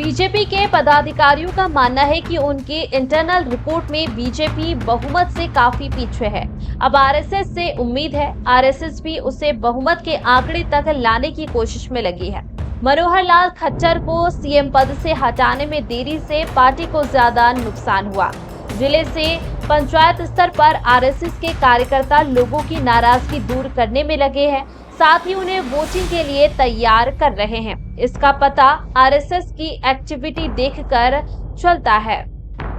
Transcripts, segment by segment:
BJP के पदाधिकारियों का मानना है कि उनकी इंटरनल रिपोर्ट में बीजेपी बहुमत से काफी पीछे है। अब आरएसएस से उम्मीद है, आरएसएस भी उसे बहुमत के आंकड़े तक लाने की कोशिश में लगी है। मनोहर लाल खट्टर को सीएम पद से हटाने में देरी से पार्टी को ज्यादा नुकसान हुआ। जिले से पंचायत स्तर पर आरएसएस के कार्यकर्ता लोगों की नाराजगी दूर करने में लगे हैं, साथ ही उन्हें वोटिंग के लिए तैयार कर रहे हैं। इसका पता आरएसएस की एक्टिविटी देखकर चलता है।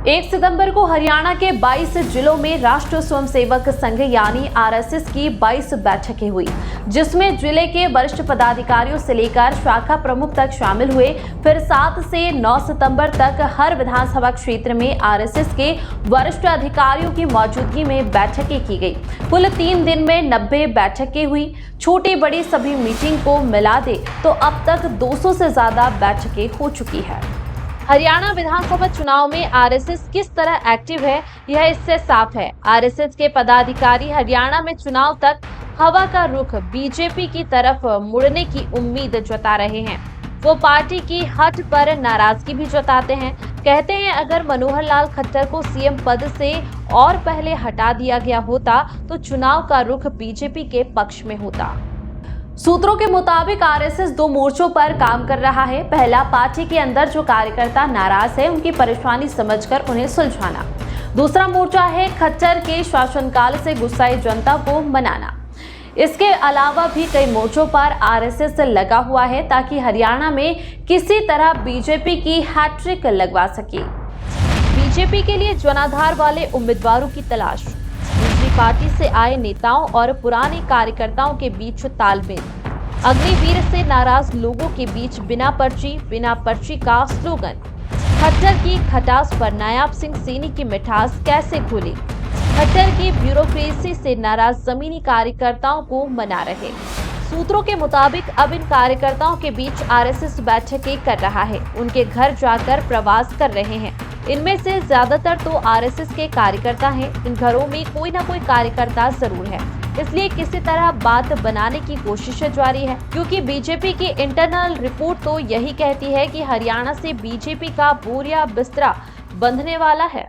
1 सितंबर को हरियाणा के 22 जिलों में राष्ट्रीय स्वयंसेवक संघ यानी आरएसएस की 22 बैठकें हुई, जिसमें जिले के वरिष्ठ पदाधिकारियों से लेकर शाखा प्रमुख तक शामिल हुए। फिर 7 से 9 सितंबर तक हर विधानसभा क्षेत्र में आरएसएस के वरिष्ठ अधिकारियों की मौजूदगी में बैठकें की गई। कुल 3 दिन में 90 बैठकें हुई। छोटी बड़ी सभी मीटिंग को मिला दे तो अब तक 200 से ज्यादा बैठकें हो चुकी है। हरियाणा विधानसभा चुनाव में आरएसएस किस तरह एक्टिव है, यह इससे साफ है। आरएसएस के पदाधिकारी हरियाणा में चुनाव तक हवा का रुख बीजेपी की तरफ मुड़ने की उम्मीद जता रहे हैं। वो पार्टी की हट पर नाराजगी भी जताते हैं। कहते हैं अगर मनोहर लाल खट्टर को सीएम पद से और पहले हटा दिया गया होता तो चुनाव का रुख बीजेपी के पक्ष में होता। सूत्रों के मुताबिक आरएसएस 2 मोर्चों पर काम कर रहा है। पहला, पार्टी के अंदर जो कार्यकर्ता नाराज है उनकी परेशानी समझकर उन्हें सुलझाना। दूसरा मोर्चा है खट्टर के शासनकाल से गुस्साई जनता को मनाना। इसके अलावा भी कई मोर्चों पर आरएसएस लगा हुआ है ताकि हरियाणा में किसी तरह बीजेपी की हैट्रिक लगवा सके। बीजेपी के लिए जनाधार वाले उम्मीदवारों की तलाश। दूसरी पार्टी से आए नेताओं और पुराने कार्यकर्ताओं के बीच तालमेल। अग्निवीर से नाराज लोगों के बीच बिना पर्ची का स्लोगन। खट्टर की खटास पर नायाब सिंह सैनी की मिठास कैसे घुली। खट्टर की ब्यूरोक्रेसी से नाराज जमीनी कार्यकर्ताओं को मना रहे। सूत्रों के मुताबिक अब इन कार्यकर्ताओं के बीच आरएसएस बैठकें कर रहा है, उनके घर जाकर प्रवास कर रहे हैं। इनमें से ज्यादातर तो आरएसएस के कार्यकर्ता हैं। इन घरों में कोई ना कोई कार्यकर्ता जरूर है, इसलिए किसी तरह बात बनाने की कोशिश जारी है, क्योंकि बीजेपी की इंटरनल रिपोर्ट तो यही कहती है कि हरियाणा से बीजेपी का बोरिया बिस्तरा बंधने वाला है।